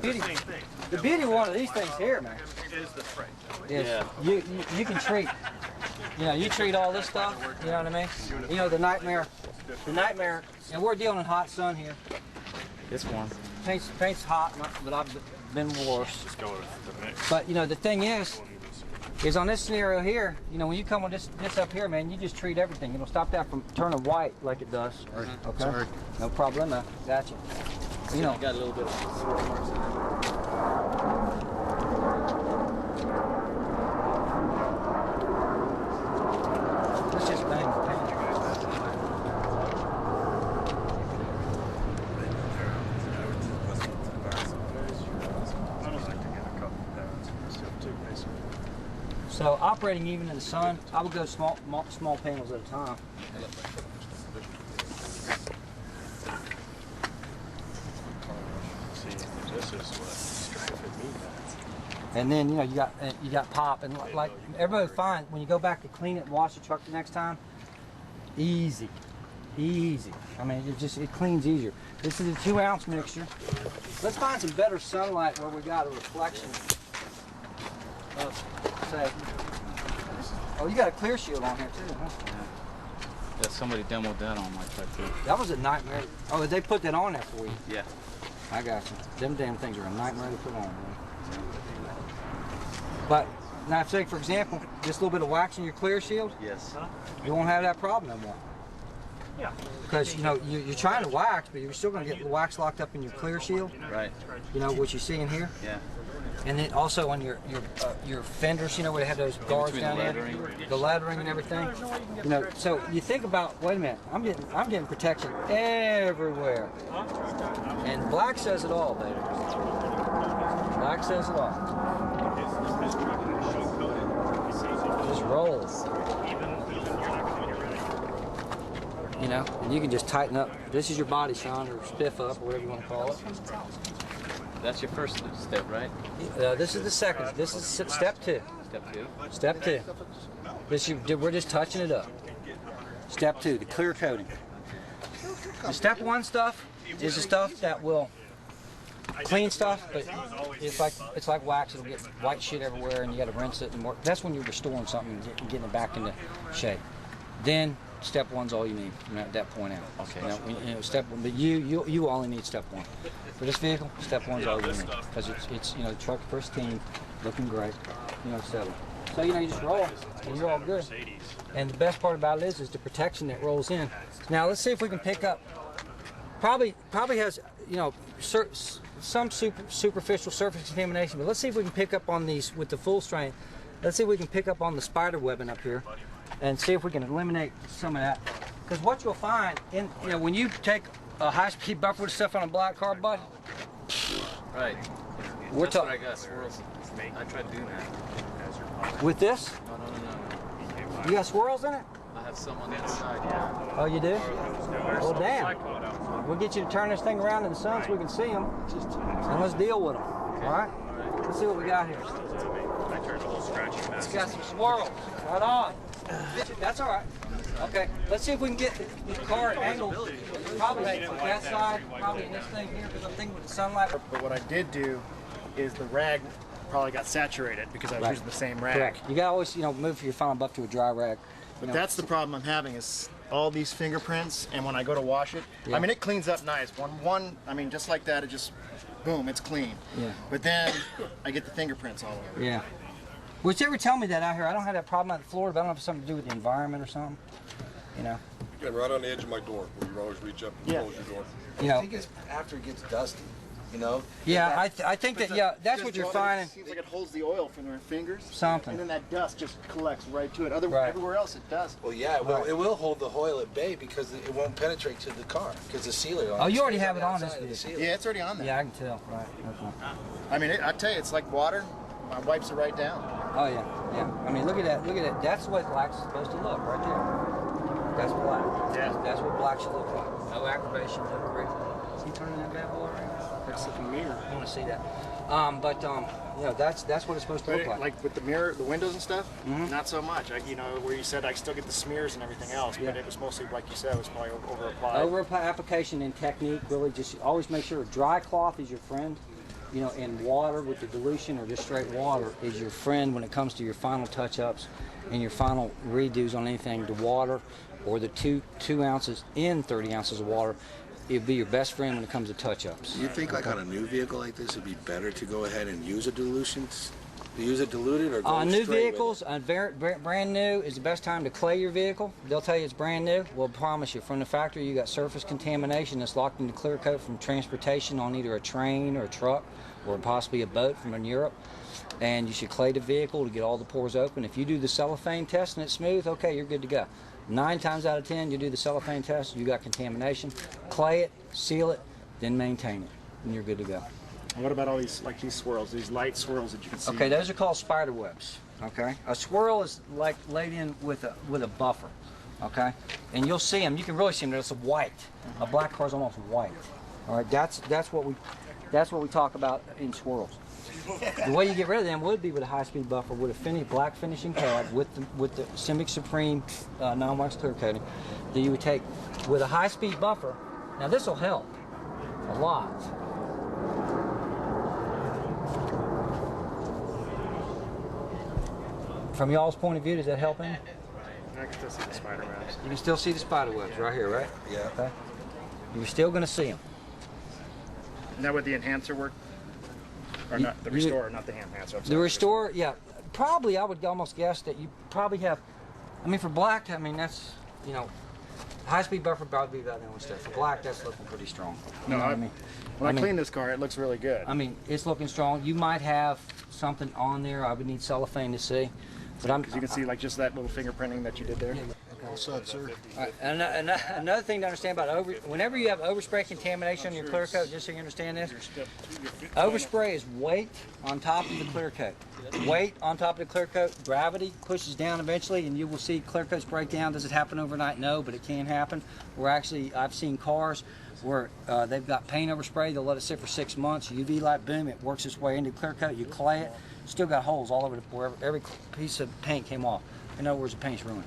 The beauty of one of these things here, man, is the spray. is you can treat, you treat all this stuff, you know what I mean? You know, the nightmare, and we're dealing in hot sun here. This one. Paint's hot, but I've been worse. But, the thing is on this scenario here, when you come with this up here, man, you just treat everything. It'll stop that from turning white like it does. Okay? Sorry. No problem. Gotcha. You got a little bit of swirl marks in there. Let's just bang the paint. So operating even in the sun, I would go small panels at a time. And then you got pop, and like everybody finds when you go back to clean it and wash the truck the next time, easy. I mean, it cleans easier. This is a 2-ounce mixture. Let's find some better sunlight where we got a reflection of, say, oh, you got a clear shield on here too, huh? Yeah, somebody demoed that on my truck too. That was a nightmare. Oh, they put that on there for you? Yeah. I got you. Them damn things are a nightmare to put on, man. But now, say for example, just a little bit of wax in your clear shield. Yes. You won't have that problem no more. Yeah. Because you're trying to wax, but you're still going to get the wax locked up in your clear shield. Right. What you see in here. Yeah. And then also on your fenders, where they have those guards down there, the lettering and everything. So you think about, wait a minute, I'm getting protection everywhere. And black says it all, baby. Black says it all. Just rolls. And you can just tighten up. This is your body shine or spiff up or whatever you want to call it. That's your first step, right? This is the second. This is step 2. Step 2. Step 2. We're just touching it up. Step 2, the clear coating. The step 1 stuff is the stuff that will clean stuff, but it's like wax. It'll get white shit everywhere, and you got to rinse it and work. That's when you're restoring something and getting it back into shape. Then step 1's all you need from that point out. Okay. Step 1, but you only need step 1 for this vehicle. Step 1's all you need because it's the truck pristine, looking great, settled. So you just roll and you're all good. And the best part about it is the protection that rolls in. Now let's see if we can pick up. Probably has some superficial surface contamination, but let's see if we can pick up on these with the full strength. Let's see if we can pick up on the spider webbing up here. And see if we can eliminate some of that. Because what you'll find, when you take a high-speed buffer with stuff on a black car, bud. Right. That's what I got swirls. I tried doing that. With this? No. You got swirls in it? I have some on the inside, yeah. Oh, you do? Well, damn. We'll get you to turn this thing around in the sun so we can see them. And let's deal with them. Okay. All right? Let's see what we got here. It's got some swirls. Right on. That's all right. Okay, let's see if we can get the car angled. Probably that side, probably in this thing here, because I'm thinking with the sunlight. But what I did do is the rag probably got saturated because I was using the same rag. Correct. You got to always, move your final buff to a dry rag. But that's the problem I'm having is all these fingerprints, and when I go to wash it, I mean, it cleans up nice. I mean, just like that, it just, boom, it's clean. Yeah. But then I get the fingerprints all over. Yeah. Which they ever tell me that out here. I don't have that problem out in Florida, but I don't know if it's something to do with the environment or something. Yeah, right on the edge of my door, where you always reach up and close your door. I think it's after it gets dusty, Yeah, I think that, that's what you're finding. It seems like it holds the oil from their fingers. Something. And then that dust just collects right to it. Right. Everywhere else it does. Well, yeah, it will hold the oil at bay because it won't penetrate to the car because the sealer on Oh, it you already stays have it on this outside of the vehicle. sealer. Yeah, it's already on there. Yeah, I can tell. Right. Okay. I mean, I tell you, it's like water. My wipes it right down. Oh, yeah. I mean, look at that. Look at that. That's what black's supposed to look right there. That's black. Yeah. That's what black should look like. No aggravation, no great. Is he turning that bad boy around? That's the mirror. I want to see that. That's what it's supposed to look like. Like with the mirror, the windows and stuff, not so much. Where you said I still get the smears and everything else, but it was mostly, like you said, it was probably over applied. Over application and technique, really just always make sure a dry cloth is your friend. you know, and water with the dilution or just straight water is your friend when it comes to your final touch-ups and your final redos on anything. The water or the two ounces in 30 ounces of water, it'd be your best friend when it comes to touch-ups. Do you think like on a new vehicle like this, it'd be better to go ahead and use a dilution? Use it diluted or go On new straight with vehicles, brand new is the best time to clay your vehicle. They'll tell you it's brand new. We'll promise you from the factory you got surface contamination that's locked in the clear coat from transportation on either a train or a truck or possibly a boat from in Europe. And you should clay the vehicle to get all the pores open. If you do the cellophane test and it's smooth, okay, you're good to go. 9 times out of 10, you do the cellophane test, you got contamination. Clay it, seal it, then maintain it, and you're good to go. And what about all these, like these swirls, these light swirls that you can see? Okay, those are called spider webs. Okay, a swirl is like laid in with a buffer. Okay, and you'll see them. You can really see them. It's white. A black car is almost white. All right, that's what we talk about in swirls. The way you get rid of them would be with a high-speed buffer with a black finishing pad with the Simic Supreme non-wax clear coating that you would take with a high-speed buffer. Now this will help a lot. From y'all's point of view, does that help any? I can still see the spider webs. You can still see the spider webs right here, right? Yeah. Okay. You're still going to see them. And that would the enhancer work? Or not the restorer, not the enhancer. I'm sorry. The restorer, yeah. Probably, I would almost guess that you probably have, I mean, for black, I mean, that's, you know, high-speed buffer probably be about the only stuff. For black, that's looking pretty strong. You know what I mean? When I clean this car, it looks really good. I mean, it's looking strong. You might have something on there. I would need cellophane to see. But Because you can see like just that little fingerprinting that you did there. All set, sir. All right, another thing to understand about whenever you have overspray contamination on your clear coat, just so you understand this, overspray is weight on top of the clear coat. Weight on top of the clear coat, gravity pushes down eventually, and you will see clear coats break down. Does it happen overnight? No, but it can happen. I've seen cars where they've got paint overspray, they'll let it sit for 6 months, UV light, boom, it works its way into clear coat, you clay it, still got holes all over wherever every piece of paint came off. In other words, the paint's ruined.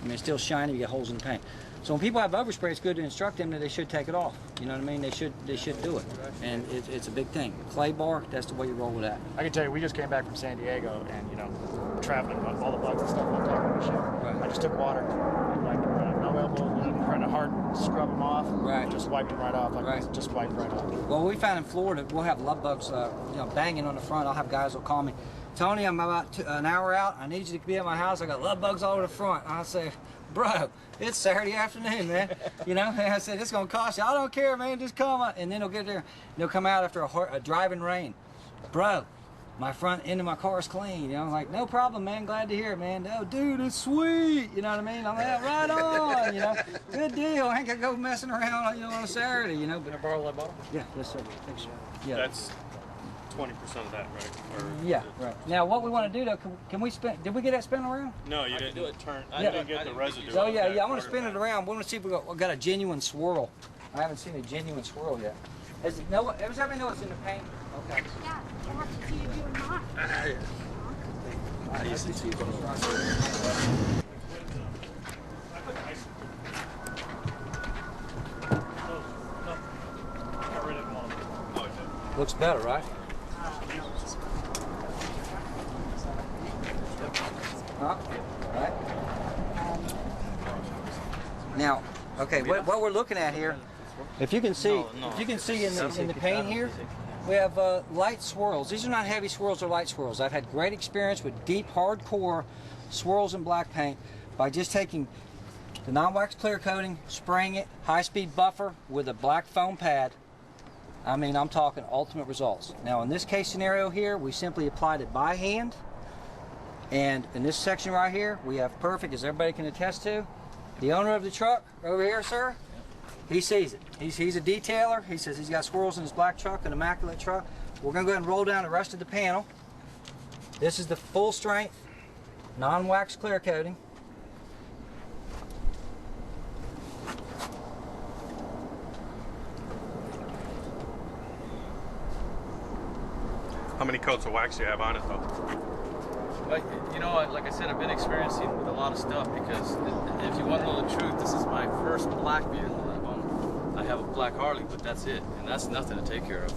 I mean, it's still shiny, you get holes in the paint. So when people have overspray, it's good to instruct them that they should take it off. You know what I mean? They should do it. And it's a big thing. Clay bar, that's the way you roll with that. I can tell you, we just came back from San Diego, and you know, traveling all the bugs and stuff on top of the ship. Right. I just took water, and like no elbow, trying to hard scrub them off. Right. Just wiped them right off. Right. Just wiped right off. Well, we found in Florida, we'll have love bugs, you know, banging on the front. I'll have guys will call me, Tony, I'm about an hour out. I need you to be at my house. I got love bugs all over the front. I say, bro, it's Saturday afternoon, man. You know, and I said, it's going to cost you. I don't care, man. Just come out. And then they'll get there. And they'll come out after a driving rain. Bro, my front end of my car is clean. You know, I'm like, no problem, man. Glad to hear it, man. Oh, dude, it's sweet. You know what I mean? I'm like, right on. You know, good deal. I ain't got to go messing around, you know, on a Saturday, you know. But Can I borrow that bottle? yeah, yes, sir. Thanks, sir. Yeah. That's 20% of that, right? Or Yeah, right. Now, what we want to do, though, can we spin? Did we get that spin around? No, you didn't. do it. Turn. Yeah. I didn't get the residue. Oh, of yeah, that yeah. I want to quarter spin it back. around. We want to see if we got a genuine swirl. I haven't seen a genuine swirl yet. Does everybody know what's in the paint? Okay. Yeah, we'll have to see you doing mine. I used to see it. Looks better, right? Huh? Right. Now, okay, what we're looking at here, if you can see, in the paint here, we have light swirls. These are not heavy swirls, they're light swirls. I've had great experience with deep, hardcore swirls in black paint by just taking the non-wax clear coating, spraying it, high-speed buffer with a black foam pad. I mean, I'm talking ultimate results. Now, in this case scenario here, we simply applied it by hand. And in this section right here, we have perfect, as everybody can attest to. The owner of the truck over here, sir, he sees it. He's a detailer. He says he's got squirrels in his black truck, an immaculate truck. We're going to go ahead and roll down the rest of the panel. This is the full strength, non-wax clear coating. How many coats of wax do you have on it, though? But, you know, like I said, I've been experiencing with a lot of stuff because if you want to know the truth, this is my first black vehicle that I own. I have a black Harley, but that's it, and that's nothing to take care of.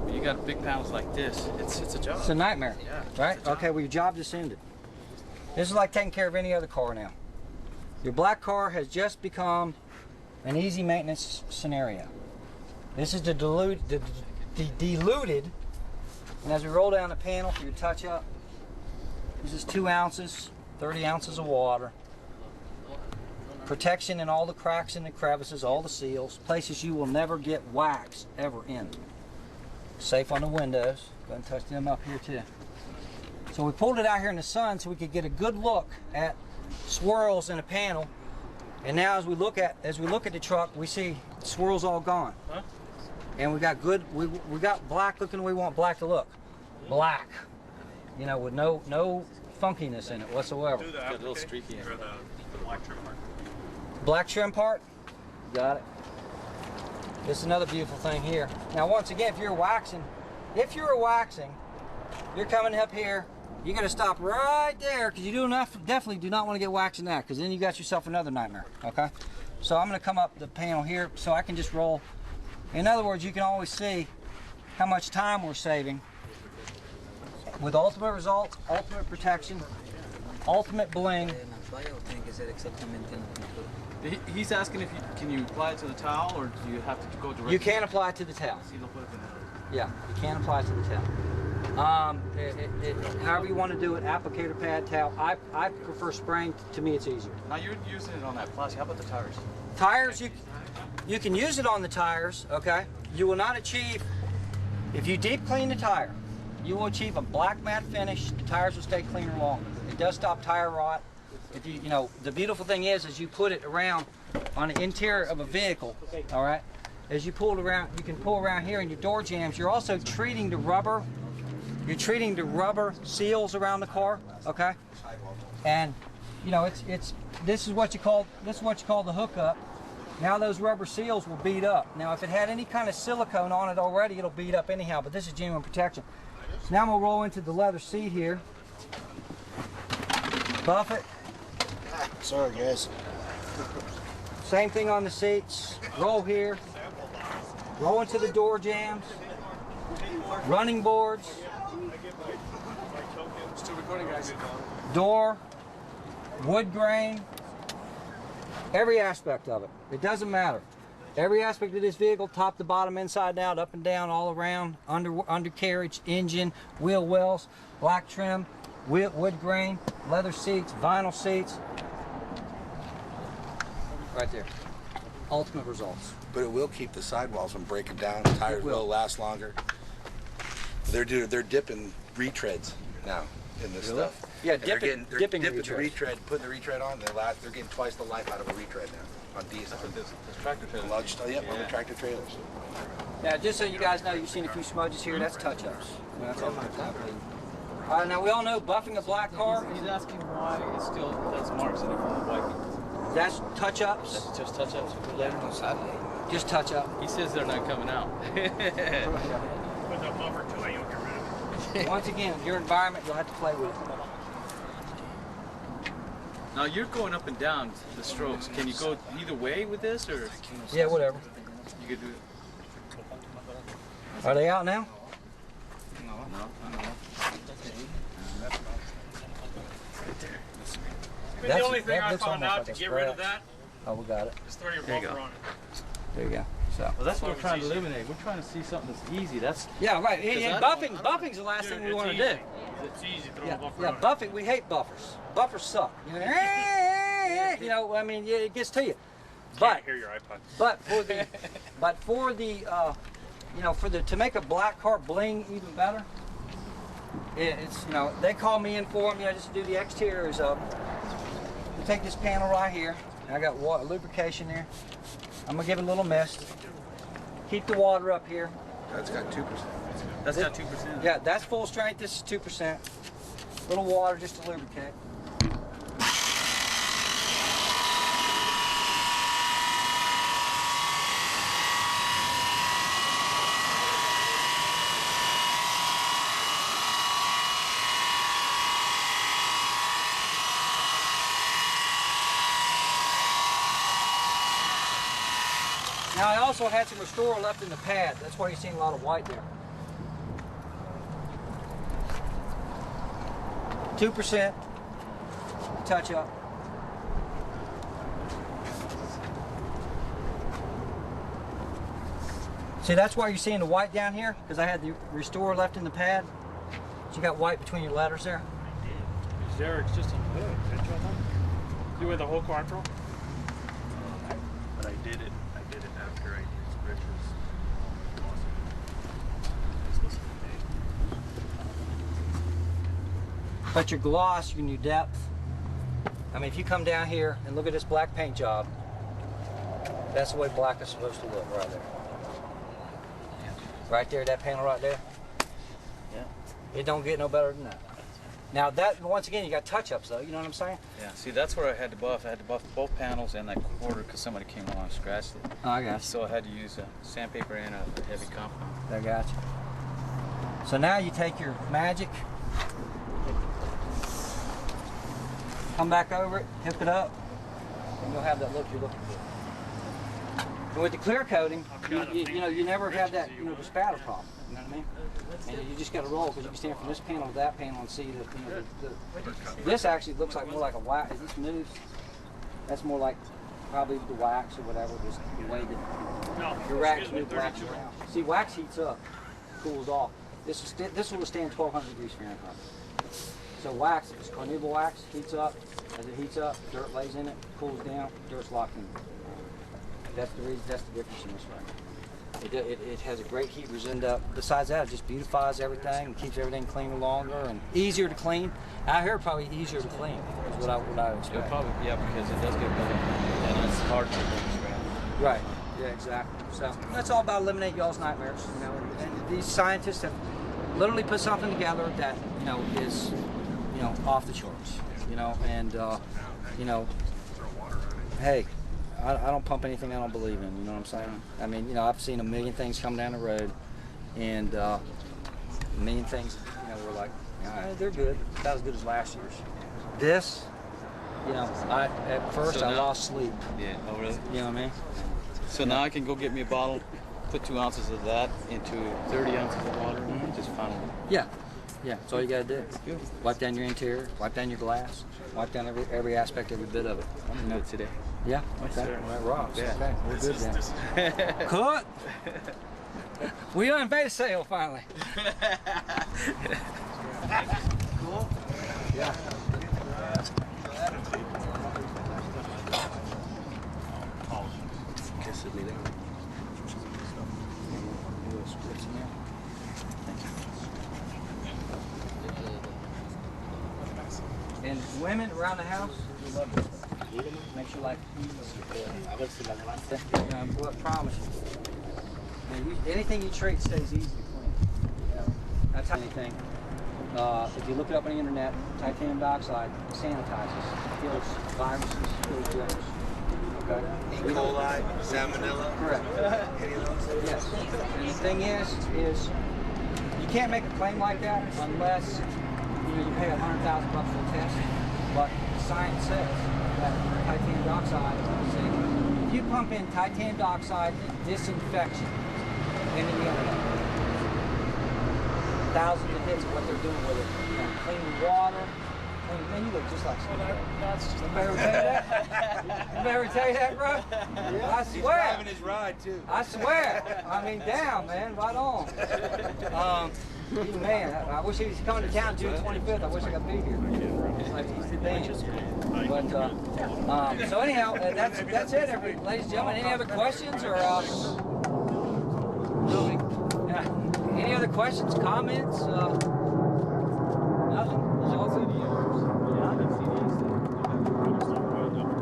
When you got big panels like this, it's a job. It's a nightmare, Yeah, right? it's a job. Okay, well, your job just ended. This is like taking care of any other car now. Your black car has just become an easy maintenance scenario. This is the diluted, and as we roll down the panel for your touch-up, this is 2 ounces, 30 ounces of water. Protection in all the cracks and the crevices, all the seals, places you will never get wax ever in. Safe on the windows. Go ahead and touch them up here too. So we pulled it out here in the sun so we could get a good look at swirls in a panel. And now as we look at the truck, we see swirls all gone. Huh? And we got good. We got black looking the way we want black to look. Black. You know, with no funkiness in it whatsoever. Do the Got a little applique- streaky in or it. the black trim mark. Black trim part. Got it. This is another beautiful thing here. Now once again, if you're waxing, you're coming up here, you got to stop right there because you definitely do not want to get waxed in that because then you got yourself another nightmare, okay? So I'm going to come up the panel here so I can just roll. In other words, you can always see how much time we're saving with ultimate results, ultimate protection, ultimate bling. He's asking if can you apply it to the towel or do you have to go directly? You can apply it to the towel. Yeah, you can apply it to the towel. However you want to do it, applicator pad, towel. I prefer spraying. To me, it's easier. Now you're using it on that plastic. How about the tires? Tires, you can use it on the tires, okay? You will not achieve, if you deep clean the tire, you will achieve a black matte finish. The tires will stay cleaner longer. It does stop tire rot. If you know, the beautiful thing is you put it around on the interior of a vehicle, all right? As you pull it around, you can pull around here in your door jambs. You're also treating the rubber. You're treating the rubber seals around the car, okay? And you know, this is what you call the hookup. Now those rubber seals will bead up. Now if it had any kind of silicone on it already, it'll bead up anyhow, but this is genuine protection. Now I'm gonna roll into the leather seat here. Buff it. Sorry, guys. Same thing on the seats. Roll here. Roll into the door jambs. Running boards. Still recording, guys. Door. Wood grain. Every aspect of it. It doesn't matter. Every aspect of this vehicle, top to bottom, inside out, up and down, all around, undercarriage, engine, wheel wells, black trim, wood grain, leather seats, vinyl seats. Right there. Ultimate results. But it will keep the sidewalls from breaking down. Tires will last longer. They're dipping retreads now in this stuff. Yeah, And they're dipping dipping the retreads. retread, putting the retread on. They're getting twice the life out of a retread now on diesel. This tractor trailer. Large, on the tractor trailers. Now, just so you guys know, you've seen a few smudges here. That's touch-ups. That's all. All right, now we all know buffing a black car. He's asking why it's still has marks in it from the wiping. That's touch-ups. That's just touch-ups for later. Just touch-up. He says they're not coming out. Put the bumper to it, you'll get rid of it. Once again, your environment, you'll have to play with it. Now you're going up and down the strokes. Can you go either way with this, or Yeah, whatever. you could do it? Are they out now? No. I mean, the only thing I found out to get rid of that Oh, we got it. is throw your There you bumper go. on it. There you go. So. Well, that's what we're trying to eliminate. We're trying to see something that's easy. That's Yeah, right. And I buffing's the last Dude, thing we it's want to easy. do. It's easy to throw Yeah, a bumper yeah. on it. Buffing, we hate buffers. Buffers suck. You know, I mean, it gets to you. But Can't hear your iPod. but for the you know, to make a black car bling even better, it's, you know, they call me in for them, you know, just to do the exteriors of them. We take this panel right here. I got lubrication there. I'm gonna give it a little mist. Keep the water up here. That's got 2%. That's got 2%. Yeah, that's full strength. This is 2%. Little water just to lubricate. Now I also had some Restore left in the pad. That's why you're seeing a lot of white there. 2% touch up. See, that's why you're seeing the white down here, because I had the Restore left in the pad. So you got white between your letters there. Derek's just a good. You with the whole quattro? But I did it after I used Rich's. But your gloss, your new depth. I mean, if you come down here and look at this black paint job, that's the way black is supposed to look right there. Right there, that panel right there. Yeah. It don't get no better than that. Now that, once again, you got touch-ups though, you know what I'm saying? Yeah, see, that's where I had to buff. I had to buff both panels and that quarter because somebody came along and scratched it. Oh, I got you. So I had to use sandpaper and a heavy compound. I got you. So now you take your Magic, come back over it, hook it up, and you'll have that look you're looking for. And with the clear coating, you know, you never have that, you know, the spatter problem. You know what I mean? And you just got to roll because you can stand from this panel to that panel and see that, you know, this actually looks like more like a wax. Is this moves? That's more like probably the wax or whatever, just the way that your wax moves wax around. See, wax heats up, cools off. This will withstand 1200 degrees Fahrenheit. So wax, if it's carnauba wax, heats up. As it heats up, dirt lays in it, cools down, dirt's locked in. That's the reason. That's the difference in this right. It has a great heat resistant. Besides that, it just beautifies everything and keeps everything cleaner longer and easier to clean. I heard probably easier to clean is what I expect. It'll probably, yeah, because it does get better and it's hard to scratch. Right. Yeah, exactly. So that's all about eliminate y'all's nightmares. You know, and these scientists have literally put something together that, you know, is, you know, off the charts. You know, and you know, hey, I don't pump anything I don't believe in. You know what I'm saying? I mean, you know, I've seen a million things come down the road, and a million things, you know, were like, they're good, about as good as last year's. This, you know, at first I lost sleep. Yeah. Oh, really? You know what I mean? So now I can go get me a bottle, put 2 ounces of that into 30 ounces of water, and just funnel it. Yeah. Yeah, that's all you gotta do. Wipe down your interior, wipe down your glass, wipe down every aspect, every bit of it. I'm gonna do it today. Yeah, okay. Well, that rocks. Yeah. Okay, we're good then. Cut! We done made a sale finally. Cool? Yeah. And women around the house, we love this stuff. Makes your life easy. What promise you. Anything you treat stays easy to clean. That's how anything. If you look it up on the internet, titanium dioxide sanitizes, kills viruses, kills germs. Okay. E. coli, salmonella. Correct. Any of those? Yes. And the thing is you can't make a claim like that unless you pay $100,000 for a test. But science says that titanium dioxide, if you pump in titanium dioxide disinfection into the internet, thousands of hits of what they're doing with it. You know, clean water, clean, man, you look just like somebody. That's just Anybody ever tell you that? Anybody ever tell you that, bro? I swear. He's driving his ride too. I swear. I mean, damn, man, right on. Man, I wish he was coming to town June 25th. I wish I could be here. Like he's the danger. But so anyhow, that's it, ladies and gentlemen. Any other questions or any other questions, comments? Nothing.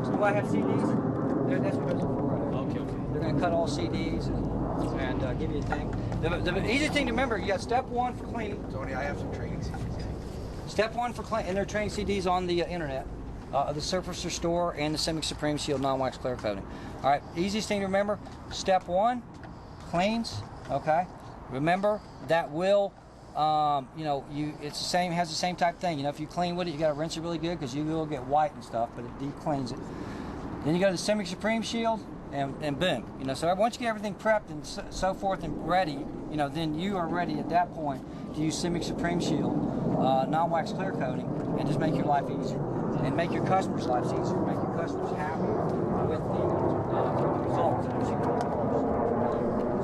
Somebody have CDs? That's what those are for. Okay. They're going to cut all CDs and give you a thing. The easy thing to remember, you got step 1 for cleaning. Tony, I have some training CDs. Step 1 for cleaning, and they're training CDs on the internet. The Surface Restore and the Simic Supreme Shield non-wax clear coating. All right, easiest thing to remember, step 1, cleans, okay? Remember, that will, you know, it's the same, has the same type of thing. You know, if you clean with it, you got to rinse it really good because you will get white and stuff, but it deep cleans it. Then you go to the Simic Supreme Shield. and boom. You know, so once you get everything prepped and so forth and ready, you know, then you are ready at that point to use Simic Supreme Shield, non-wax clear coating, and just make your life easier, and make your customers' lives easier, make your customers happier with the results.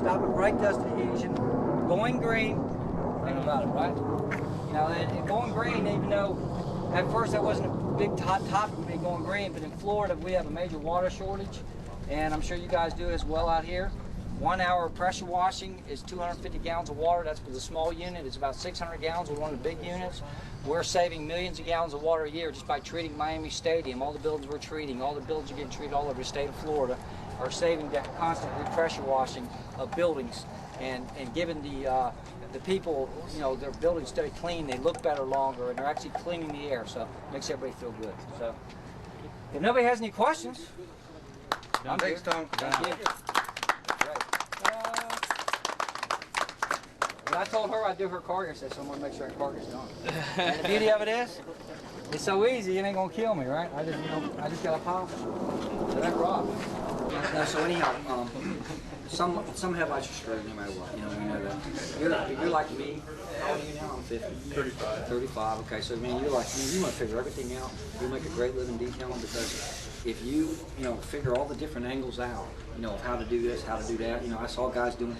Stop at brake dust adhesion, going green. Think about it, right? You know, and going green, even though at first that wasn't a big topic for me going green, but in Florida we have a major water shortage, and I'm sure you guys do as well out here. 1 hour of pressure washing is 250 gallons of water. That's with a small unit. It's about 600 gallons with one of the big units. We're saving millions of gallons of water a year just by treating Miami Stadium. All the buildings we're treating, all the buildings are getting treated all over the state of Florida, are saving that constant pressure washing of buildings and giving the people, you know, their buildings stay clean, they look better longer, and they're actually cleaning the air, so it makes everybody feel good. So, if nobody has any questions, I'm Thanks, here. Tom. Thank you. Great. I told her I'd do her car yesterday, so I'm gonna make sure her car gets done. And the beauty of it is, it's so easy, it ain't gonna kill me, right? I just got a pop. So that rock. So anyhow, some headlights are screwed no matter what. You know, we know that. You're like me. How old are you now? I'm 50. 35. 35. Okay, so I mean, you're like me. You want to figure everything out. You'll make a great living detailing, because if you figure all the different angles out, you know, of how to do this, how to do that. You know, I saw guys doing